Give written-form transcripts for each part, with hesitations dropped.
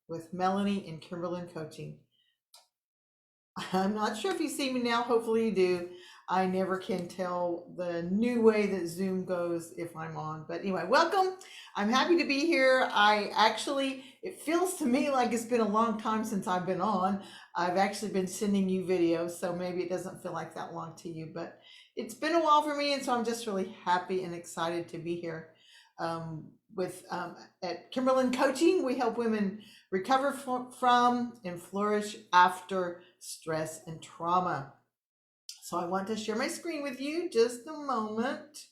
with Melanie and Kimberlyn Coaching. I'm not sure if you see me now. Hopefully you do. I never can tell the new way that Zoom goes if I'm on. But anyway, welcome. I'm happy to be here. It feels to me like it's been a long time since I've been on. I've actually been sending you videos, so maybe it doesn't feel like that long to you, but it's been a while for me. And so I'm just really happy and excited to be here. With At Kimberlyn Coaching, we help women recover from and flourish after stress and trauma. So I want to share my screen with you just a moment.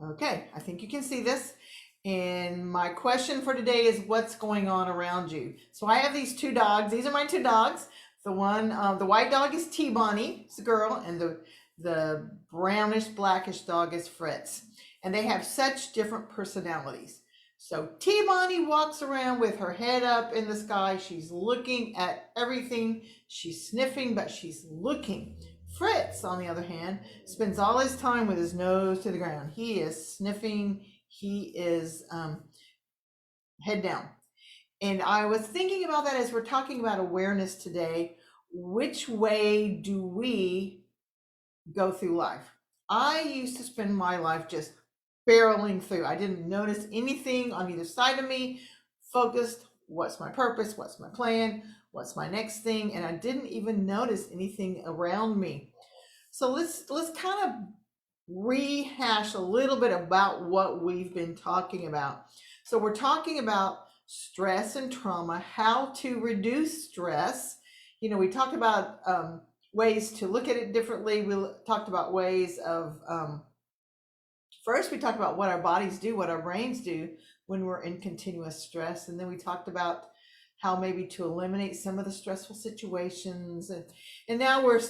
Okay, I think you can see this. And my question for today is, what's going on around you? So I have these two dogs. These are my two dogs. The white dog is T-Bonnie, it's a girl, and the brownish blackish dog is Fritz. And they have such different personalities. So T-Bonnie walks around with her head up in the sky. She's looking at everything. She's sniffing, but she's looking. Fritz, on the other hand, spends all his time with his nose to the ground. He is sniffing. He is head down. And I was thinking about that as we're talking about awareness today. Which way do we go through life? I used to spend my life just barreling through. I didn't notice anything on either side of me, focused. What's my purpose? What's my plan? What's my next thing? And I didn't even notice anything around me. So let's kind of rehash a little bit about what we've been talking about. So we're talking about stress and trauma, how to reduce stress. We talked about ways to look at it differently. We talked about ways of first we talked about what our bodies do, what our brains do when we're in continuous stress, and then we talked about how maybe to eliminate some of the stressful situations, and now we're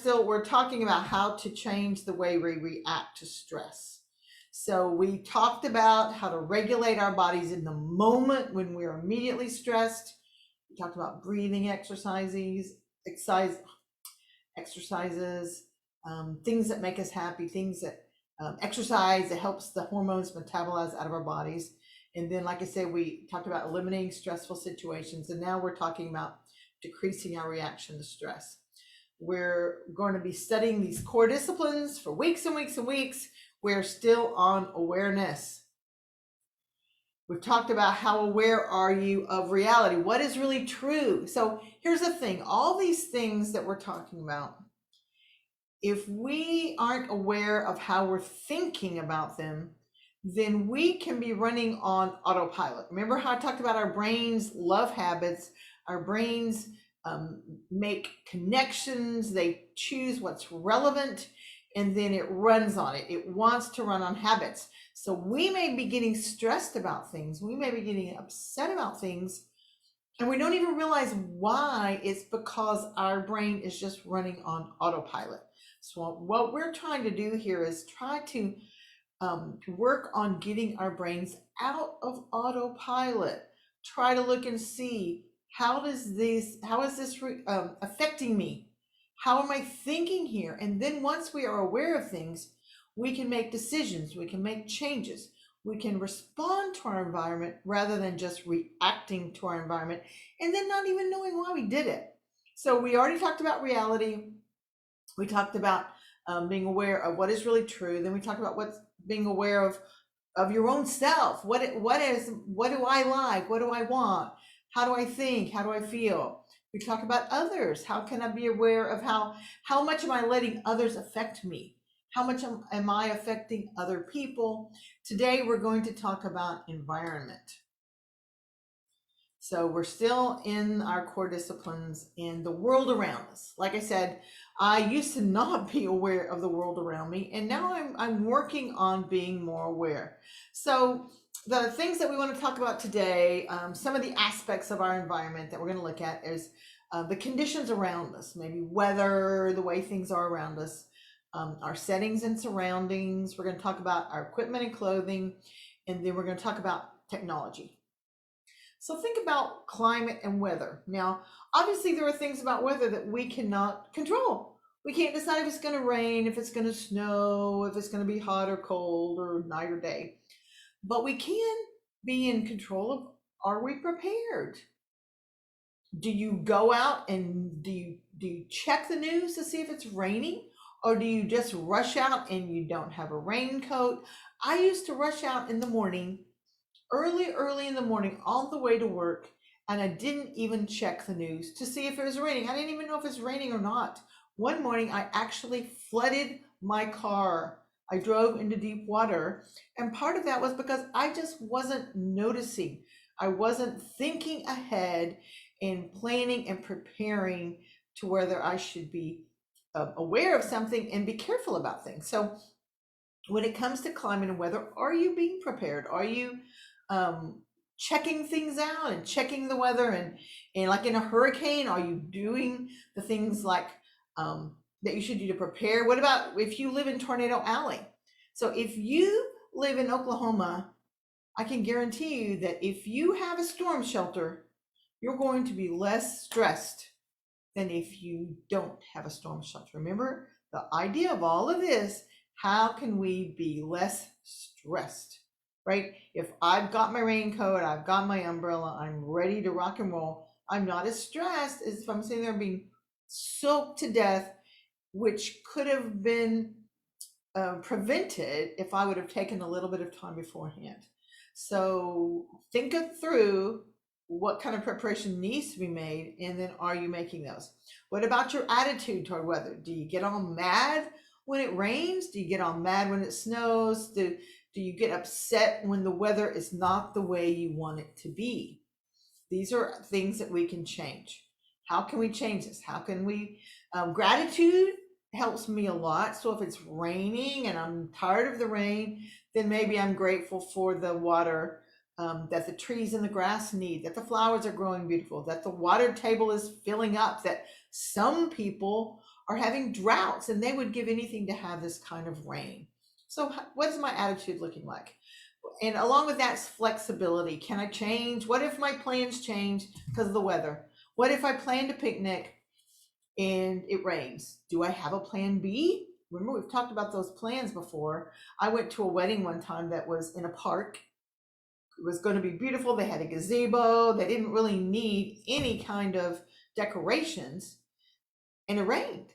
talking about how to change the way we react to stress. So we talked about how to regulate our bodies in the moment when we're immediately stressed. We talked about breathing exercises, things that make us happy, things that exercise that helps the hormones metabolize out of our bodies. And then, like I said, we talked about eliminating stressful situations. And now we're talking about decreasing our reaction to stress. We're going to be studying these core disciplines for weeks and weeks and weeks. We're still on awareness. We've talked about how aware are you of reality? What is really true? So here's the thing. All these things that we're talking about, if we aren't aware of how we're thinking about them, then we can be running on autopilot. Remember how I talked about our brains love habits? Our brains make connections. They choose what's relevant, and then it runs on it. It wants to run on habits. So we may be getting stressed about things. We may be getting upset about things, and we don't even realize why. It's because our brain is just running on autopilot. So what we're trying to do here is try to work on getting our brains out of autopilot. Try to look and see, how is this affecting me? How am I thinking here? And then once we are aware of things, we can make decisions, we can make changes, we can respond to our environment rather than just reacting to our environment and then not even knowing why we did it. So we already talked about reality. We talked about being aware of what is really true. Then we talked about what's being aware of your own self. What do I like? What do I want? How do I think? How do I feel? We talk about others. How can I be aware of how much am I letting others affect me? How much am I affecting other people? Today we're going to talk about environment. So we're still in our core disciplines in the world around us. Like I said, I used to not be aware of the world around me, and now I'm working on being more aware. So the things that we want to talk about today, some of the aspects of our environment that we're going to look at is the conditions around us, maybe weather, the way things are around us, our settings and surroundings. We're going to talk about our equipment and clothing, and then we're going to talk about technology. So think about climate and weather. Now, obviously there are things about weather that we cannot control. We can't decide if it's going to rain, if it's going to snow, if it's going to be hot or cold or night or day. But we can be in control of, are we prepared? Do you go out and do you check the news to see if it's raining, or do you just rush out and you don't have a raincoat? I used to rush out in the morning, early in the morning, all the way to work, and I didn't even check the news to see if it was raining. I didn't even know if it's raining or not. One morning I actually flooded my car. I drove into deep water, and part of that was because I just wasn't noticing. I wasn't thinking ahead and planning and preparing to whether I should be aware of something and be careful about things. So when it comes to climate and weather, are you being prepared? Are you checking things out and checking the weather, and like in a hurricane, are you doing the things like that you should do to prepare? What about if you live in Tornado Alley? So if you live in Oklahoma, I can guarantee you that if you have a storm shelter, you're going to be less stressed than if you don't have a storm shelter. Remember, the idea of all of this, how can we be less stressed, right? If I've got my raincoat, I've got my umbrella, I'm ready to rock and roll, I'm not as stressed as if I'm sitting there being soaked to death, which could have been prevented if I would have taken a little bit of time beforehand. So think it through, what kind of preparation needs to be made, and then are you making those? What about your attitude toward weather? Do you get all mad when it rains? Do you get all mad when it snows? Do you get upset when the weather is not the way you want it to be? These are things that we can change. How can we change this? How can we gratitude helps me a lot. So if it's raining and I'm tired of the rain, then maybe I'm grateful for the water that the trees and the grass need, that the flowers are growing beautiful, that the water table is filling up, that some people are having droughts and they would give anything to have this kind of rain. So what is my attitude looking like? And along with that's flexibility. Can I change? What if my plans change because of the weather? What if I planned a picnic and it rains? Do I have a plan B? Remember, we've talked about those plans before. I went to a wedding one time that was in a park. It was going to be beautiful. They had a gazebo. They didn't really need any kind of decorations, and it rained.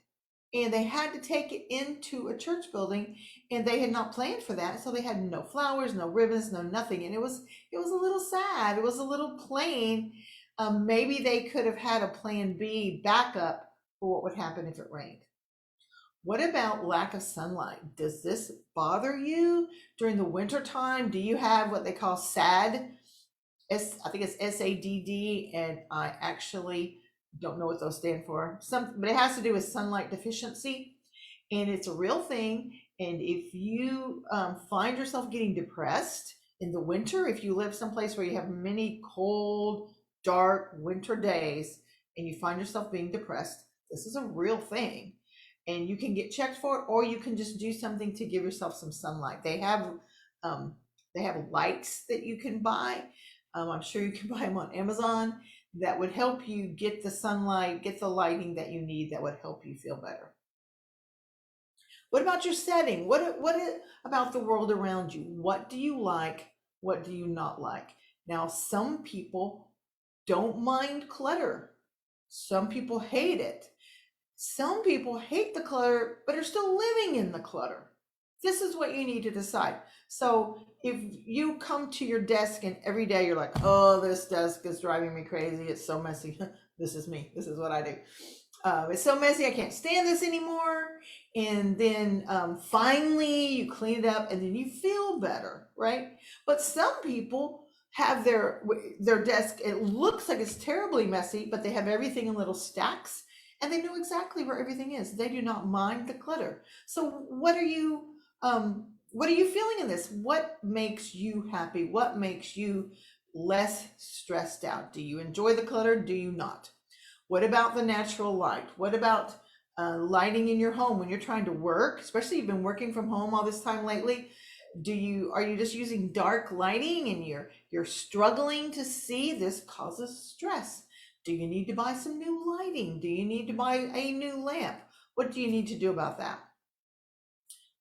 And they had to take it into a church building, and they had not planned for that. So they had no flowers, no ribbons, no nothing. And it was a little sad. It was a little plain. Maybe they could have had a plan B backup for what would happen if it rained. What about lack of sunlight? Does this bother you during the winter time? Do you have what they call SAD? I think it's SADD, and I actually don't know what those stand for. But it has to do with sunlight deficiency, and it's a real thing. And if you find yourself getting depressed in the winter, if you live someplace where you have many cold, dark winter days, and you find yourself being depressed, this is a real thing. And you can get checked for it, or you can just do something to give yourself some sunlight. They have lights that you can buy. I'm sure you can buy them on Amazon that would help you get the sunlight, get the lighting that you need, that would help you feel better. What about your setting? What about the world around you? What do you like? What do you not like? Now, some people don't mind clutter. Some people hate it. Some people hate the clutter, but are still living in the clutter. This is what you need to decide. So if you come to your desk and every day you're like, oh, this desk is driving me crazy, it's so messy. This is me. This is what I do. It's so messy, I can't stand this anymore. And then finally you clean it up and then you feel better, right? But some people have their desk, it looks like it's terribly messy, but they have everything in little stacks and they know exactly where everything is. They do not mind the clutter. So what are you feeling in this? What makes you happy? What makes you less stressed out? Do you enjoy the clutter? Do you not? What about the natural light? What about lighting in your home when you're trying to work? Especially you've been working from home all this time lately. Are you just using dark lighting and you're struggling to see? This causes stress. Do you need to buy some new lighting? Do you need to buy a new lamp? What do you need to do about that?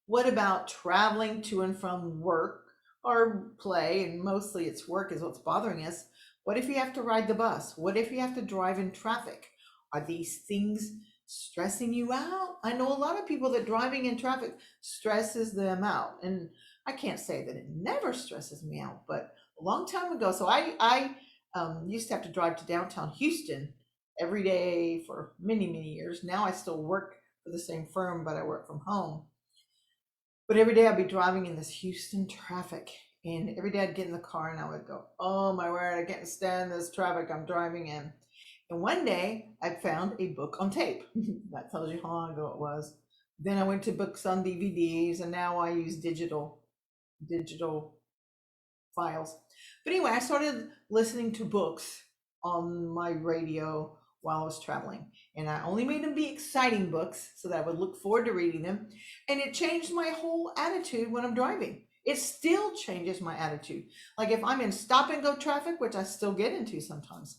What about traveling to and from work or play? And mostly it's work is what's bothering us. What if you have to ride the bus? What if you have to drive in traffic? Are these things stressing you out? I know a lot of people that driving in traffic stresses them out. And I can't say that it never stresses me out, but a long time ago. So I used to have to drive to downtown Houston every day for many, many years. Now I still work for the same firm, but I work from home. But every day I'd be driving in this Houston traffic. And every day I'd get in the car and I would go, oh my word, I can't stand this traffic I'm driving in. And one day I found a book on tape. That tells you how long ago it was. Then I went to books on DVDs and now I use digital files. But anyway, I started listening to books on my radio while I was traveling. And I only made them be exciting books so that I would look forward to reading them. And it changed my whole attitude when I'm driving. It still changes my attitude. Like if I'm in stop and go traffic, which I still get into sometimes,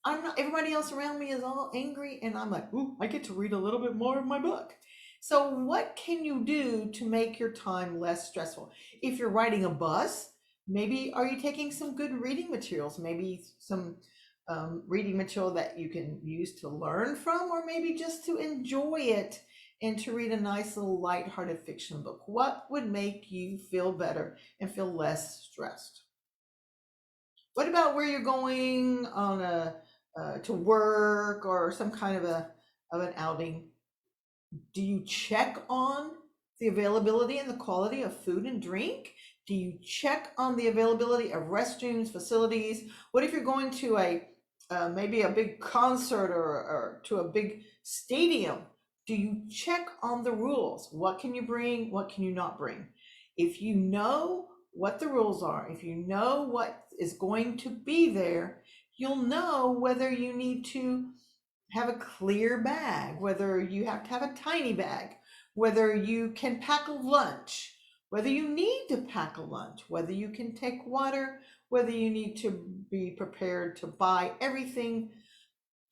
I'm not, everybody else around me is all angry, and I'm like, ooh, I get to read a little bit more of my book. So, what can you do to make your time less stressful? If you're riding a bus, maybe are you taking some good reading materials? Maybe some reading material that you can use to learn from, or maybe just to enjoy it and to read a nice little light-hearted fiction book. What would make you feel better and feel less stressed? What about where you're going on a to work or some kind of an outing? Do you check on the availability and the quality of food and drink? Do you check on the availability of restrooms, facilities? What if you're going to a maybe a big concert or to a big stadium? Do you check on the rules? What can you bring? What can you not bring? If you know what the rules are, if you know what is going to be there, you'll know whether you need to have a clear bag, whether you have to have a tiny bag, whether you can pack a lunch, whether you need to pack a lunch, whether you can take water, whether you need to be prepared to buy everything.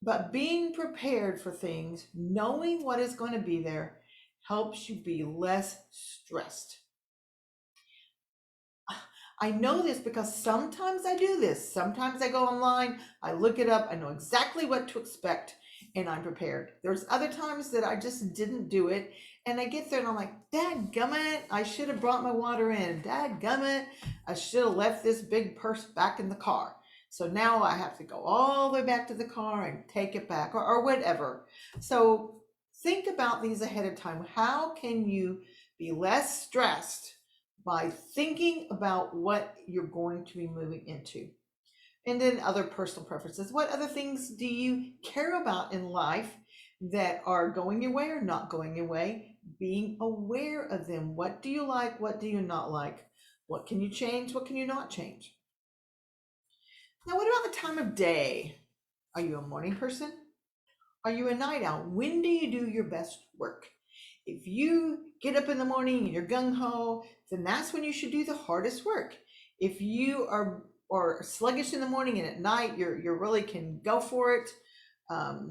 But being prepared for things, knowing what is going to be there, helps you be less stressed. I know this because sometimes I do this. Sometimes I go online, I look it up, I know exactly what to expect, and I'm prepared. There's other times that I just didn't do it, and I get there and I'm like, dadgummit, I should have brought my water in. Dadgummit, I should have left this big purse back in the car. So now I have to go all the way back to the car and take it back or whatever. So think about these ahead of time. How can you be less stressed by thinking about what you're going to be moving into? And then other personal preferences. What other things do you care about in life that are going your way or not going your way? Being aware of them. What do you like? What do you not like? What can you change? What can you not change? Now, what about the time of day? Are you a morning person? Are you a night owl? When do you do your best work? If you get up in the morning and you're gung ho, then that's when you should do the hardest work. If you are or sluggish in the morning and at night you're really can go for it,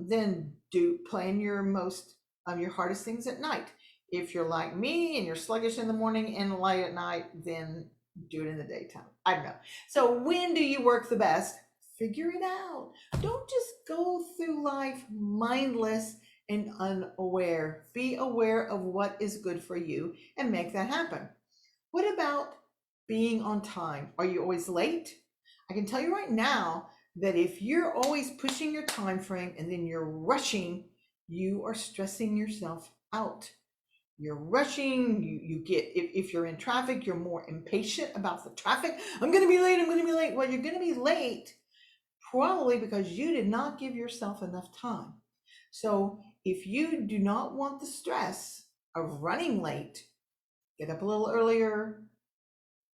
then do plan your hardest things at night. If you're like me and you're sluggish in the morning and light at night, then do it in the daytime. I don't know. So when do you work the best? Figure it out. Don't just go through life mindless and unaware. Be aware of what is good for you and make that happen. What about being on time? Are you always late? I can tell you right now that if you're always pushing your time frame and then you're rushing, you are stressing yourself out. You're rushing, you get, if you're in traffic, you're more impatient about the traffic. I'm going to be late, I'm going to be late. Well, you're going to be late probably because you did not give yourself enough time. So if you do not want the stress of running late, get up a little earlier,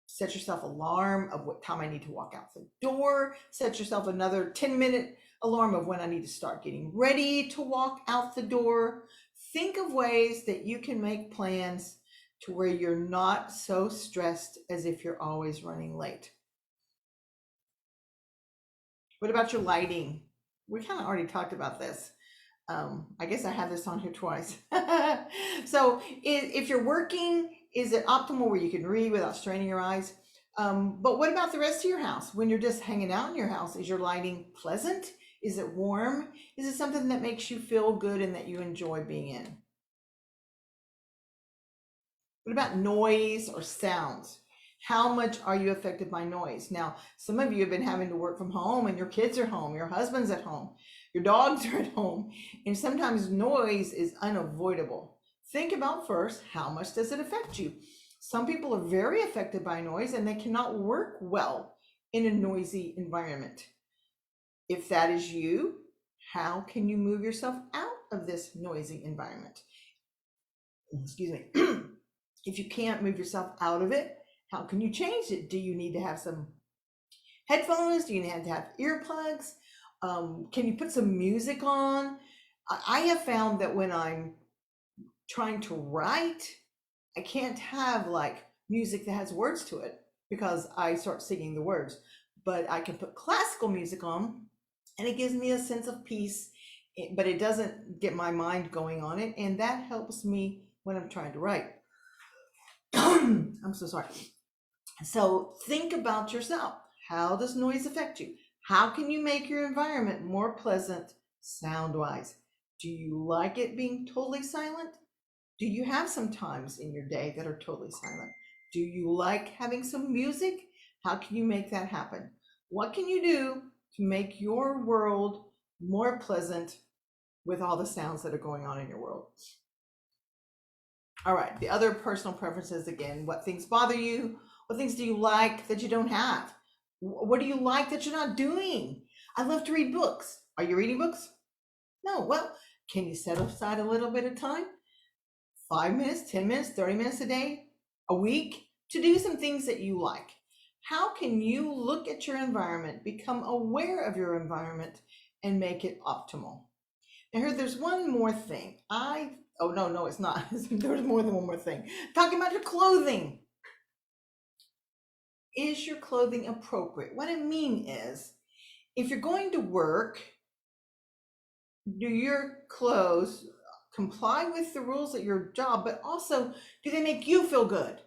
set yourself alarm of what time I need to walk out the door, set yourself another 10-minute alarm of when I need to start getting ready to walk out the door. Think of ways that you can make plans to where you're not so stressed as if you're always running late. What about your lighting? We kind of already talked about this. I guess I have this on here twice. So if you're working, is it optimal where you can read without straining your eyes? But what about the rest of your house? When you're just hanging out in your house, is your lighting pleasant? Is it warm? Is it something that makes you feel good and that you enjoy being in? What about noise or sounds? How much are you affected by noise? Now, some of you have been having to work from home and your kids are home, your husband's at home, your dogs are at home, and sometimes noise is unavoidable. Think about first, how much does it affect you? Some people are very affected by noise and they cannot work well in a noisy environment. If that is you, how can you move yourself out of this noisy environment? Excuse me. If you can't move yourself out of it, how can you change it? Do you need to have some headphones? Do you need to have earplugs? Can you put some music on? I have found that when I'm trying to write, I can't have like music that has words to it because I start singing the words. But I can put classical music on and it gives me a sense of peace, but it doesn't get my mind going on it. And that helps me when I'm trying to write. I'm so sorry. So think about yourself. How does noise affect you? How can you make your environment more pleasant sound wise? Do you like it being totally silent? Do you have some times in your day that are totally silent? Do you like having some music? How can you make that happen? What can you do to make your world more pleasant with all the sounds that are going on in your world? All right, the other personal preferences again, what things bother you? What things do you like that you don't have? What do you like that you're not doing? I love to read books. Are you reading books? No. Well, can you set aside a little bit of time? 5 minutes, 10 minutes, 30 minutes a day, a week to do some things that you like. How can you look at your environment, become aware of your environment, and make it optimal? Now, here, there's one more thing. Oh, no, it's not. There's more than one more thing. Talking about your clothing. Is your clothing appropriate? What I mean is, if you're going to work, do your clothes comply with the rules at your job, but also do they make you feel good?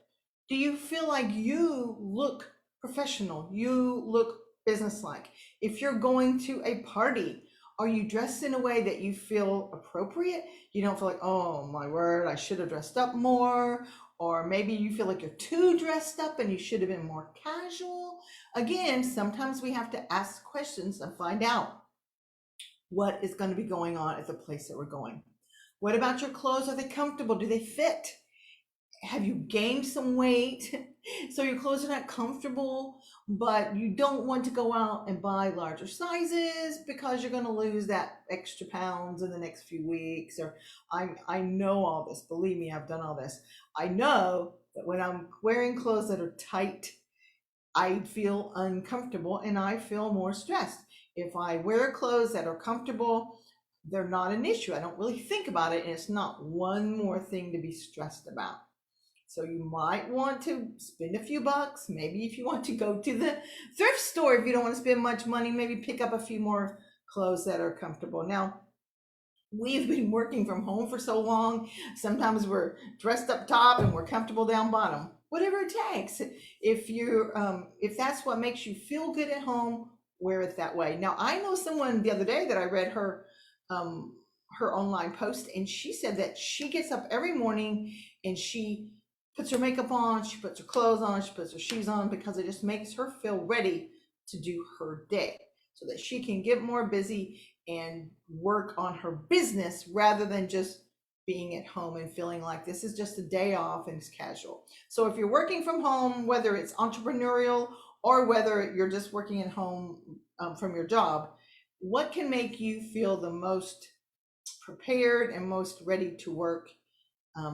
Do you feel like you look professional? You look businesslike? If you're going to a party, are you dressed in a way that you feel appropriate? You don't feel like, oh my word, I should have dressed up more. Or maybe you feel like you're too dressed up and you should have been more casual. Again, sometimes we have to ask questions and find out what is going to be going on at the place that we're going. What about your clothes? Are they comfortable? Do they fit? Have you gained some weight? So your clothes are not comfortable, but you don't want to go out and buy larger sizes because you're going to lose that extra pounds in the next few weeks. Or I know all this. Believe me, I've done all this. I know that when I'm wearing clothes that are tight, I feel uncomfortable and I feel more stressed. If I wear clothes that are comfortable, they're not an issue. I don't really think about it, and it's not one more thing to be stressed about. So you might want to spend a few bucks. Maybe if you want to go to the thrift store, if you don't want to spend much money, maybe pick up a few more clothes that are comfortable. Now, we've been working from home for so long. Sometimes we're dressed up top and we're comfortable down bottom. Whatever it takes. If that's what makes you feel good at home, wear it that way. Now, I know someone the other day that I read her online post, and she said that she gets up every morning and she puts her makeup on, she puts her clothes on, she puts her shoes on because it just makes her feel ready to do her day so that she can get more busy and work on her business rather than just being at home and feeling like this is just a day off and it's casual. So if you're working from home, whether it's entrepreneurial or whether you're just working at home from your job, what can make you feel the most prepared and most ready to work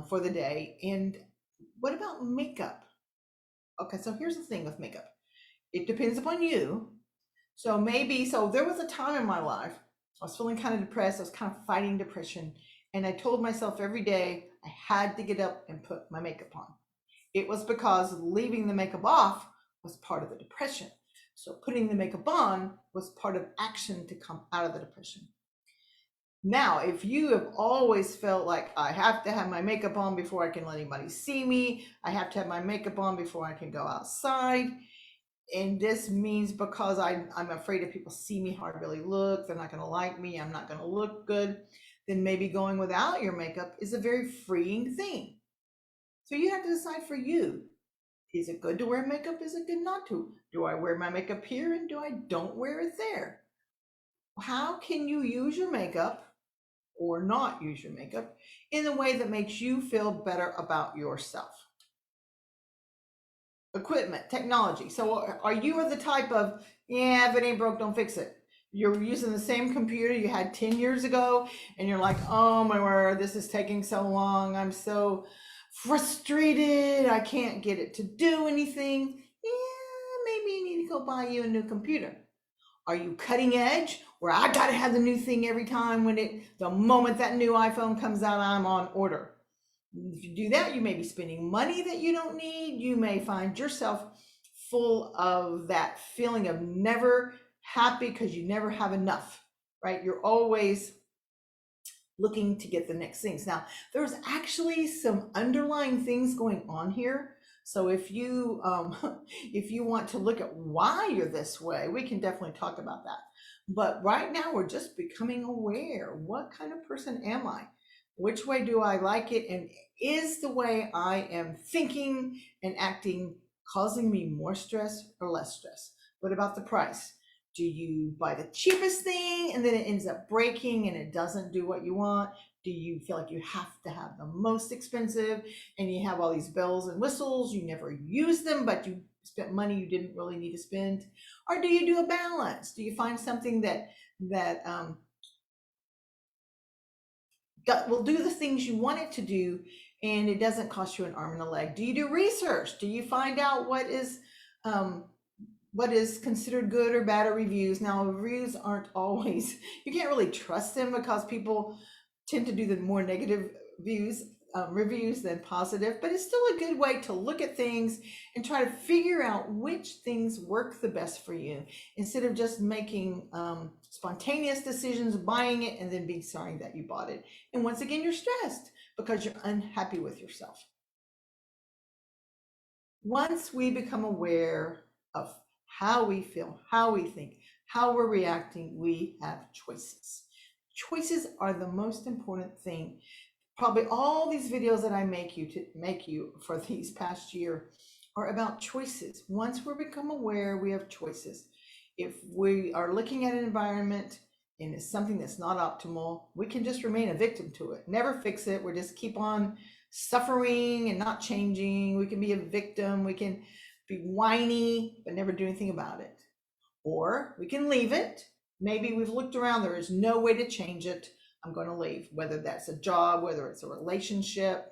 for the day? And what about makeup? Okay, so here's the thing with makeup. It depends upon you. So there was a time in my life I was feeling kind of depressed. I was kind of fighting depression. And I told myself every day I had to get up and put my makeup on. It was because leaving the makeup off was part of the depression. So putting the makeup on was part of action to come out of the depression. Now, if you have always felt like I have to have my makeup on before I can let anybody see me, I have to have my makeup on before I can go outside, and this means because I'm afraid if people see me how I really look, they're not going to like me, I'm not going to look good, then maybe going without your makeup is a very freeing thing. So you have to decide for you. Is it good to wear makeup? Is it good not to? Do I wear my makeup here and do I don't wear it there? How can you use your makeup or not use your makeup in a way that makes you feel better about yourself? Equipment, technology. So are you the type of, yeah, if it ain't broke, don't fix it? You're using the same computer you had 10 years ago and you're like, oh my word, this is taking so long. I'm so frustrated. I can't get it to do anything. Yeah, maybe you need to go buy you a new computer. Are you cutting edge where I got to have the new thing every time the moment that new iPhone comes out, I'm on order? If you do that, you may be spending money that you don't need. You may find yourself full of that feeling of never happy because you never have enough, right? You're always looking to get the next things. Now, there's actually some underlying things going on here. So if you if you want to look at why you're this way, we can definitely talk about that. But right now, we're just becoming aware. What kind of person am I? Which way do I like it? And is the way I am thinking and acting causing me more stress or less stress? What about the price? Do you buy the cheapest thing and then it ends up breaking and it doesn't do what you want? Do you feel like you have to have the most expensive and you have all these bells and whistles, you never use them, but you spent money you didn't really need to spend? Or do you do a balance? Do you find something that will do the things you want it to do and it doesn't cost you an arm and a leg? Do you do research? Do you find out um, what is considered good or bad at reviews? Now, reviews aren't always, you can't really trust them because people tend to do the more negative reviews than positive, but it's still a good way to look at things and try to figure out which things work the best for you instead of just making spontaneous decisions, buying it, and then being sorry that you bought it. And once again, you're stressed because you're unhappy with yourself. Once we become aware of how we feel, how we think, how we're reacting, we have choices. Choices are the most important thing. Probably all these videos that I make you for these past year are about choices. Once we become aware, we have choices. If we are looking at an environment and it's something that's not optimal, we can just remain a victim to it. Never fix it. We just keep on suffering and not changing. We can be a victim. We can be whiny, but never do anything about it. Or we can leave it. Maybe we've looked around, there is no way to change it. I'm going to leave, whether that's a job, whether it's a relationship,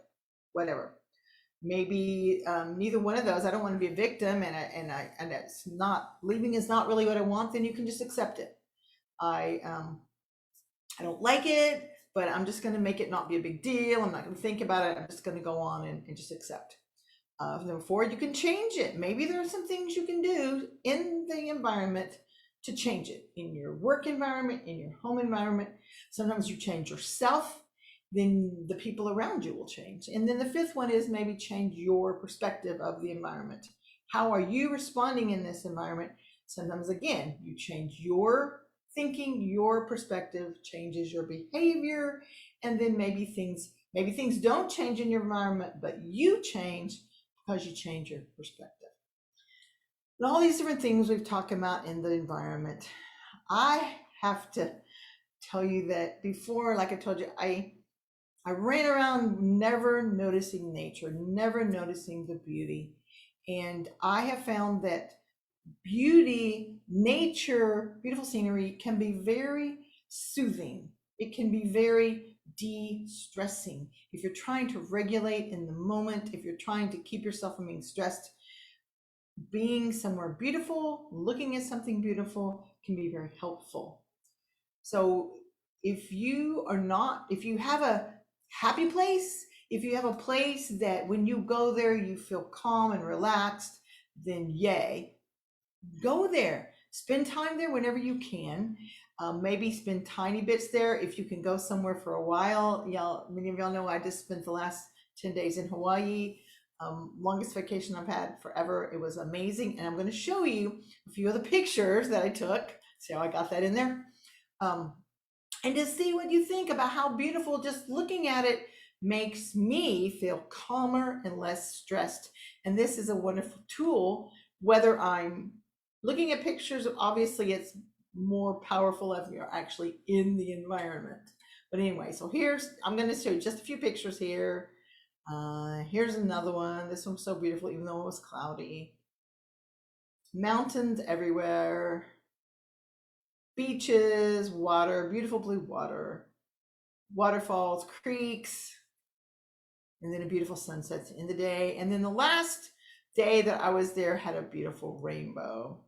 whatever. Maybe neither one of those. I don't want to be a victim, and it's not, leaving is not really what I want. Then you can just accept it. I don't like it, but I'm just going to make it not be a big deal. I'm not going to think about it. I'm just going to go on and just accept. Number four, you can change it. Maybe there are some things you can do in the environment to change it, in your work environment, in your home environment. Sometimes you change yourself, then the people around you will change. And then the fifth one is maybe change your perspective of the environment. How are you responding in this environment? Sometimes, again, you change your thinking, your perspective changes your behavior, and then maybe things don't change in your environment, but you change because you change your perspective. And all these different things we've talked about in the environment. I have to tell you that before, like I told you, I ran around never noticing nature, never noticing the beauty. And I have found that beauty, nature, beautiful scenery can be very soothing. It can be very de-stressing. If you're trying to regulate in the moment, if you're trying to keep yourself from being stressed, being somewhere beautiful, looking at something beautiful can be very helpful. So if you have a happy place, if you have a place that when you go there, you feel calm and relaxed, then yay, go there. spend time there whenever you can. Maybe spend tiny bits there if you can go somewhere for a while. Y'all, many of y'all know I just spent the last 10 days in Hawaii. Longest vacation I've had forever. It was amazing. And I'm going to show you a few of the pictures that I took. See how I got that in there? And to see what you think about how beautiful, just looking at it makes me feel calmer and less stressed. And this is a wonderful tool, whether I'm looking at pictures, obviously it's more powerful if you're actually in the environment. But anyway, so I'm going to show you just a few pictures here. Here's another one. This one's so beautiful, even though it was cloudy. Mountains everywhere. Beaches, water, beautiful blue water. Waterfalls, creeks. And then a beautiful sunset in the day. And then the last day that I was there had a beautiful rainbow.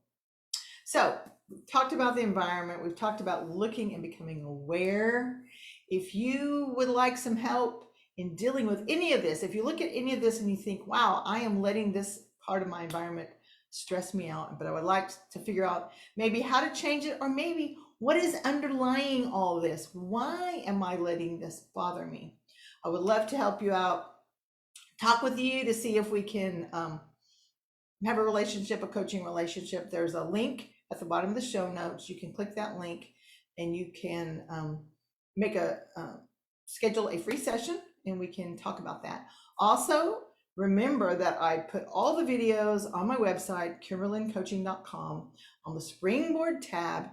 So we've talked about the environment. We've talked about looking and becoming aware. If you would like some help in dealing with any of this, if you look at any of this and you think, wow, I am letting this part of my environment stress me out, but I would like to figure out maybe how to change it, or maybe what is underlying all this? Why am I letting this bother me? I would love to help you out, talk with you to see if we can have a relationship, a coaching relationship. There's a link at the bottom of the show notes. You can click that link and you can schedule a free session and we can talk about that. Also, remember that I put all the videos on my website, KimberlynCoaching.com, on the Springboard tab,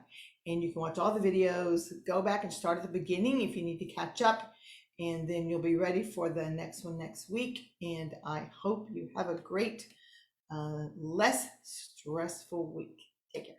and you can watch all the videos. Go back and start at the beginning if you need to catch up, and then you'll be ready for the next one next week. And I hope you have a great, less stressful week. Take care.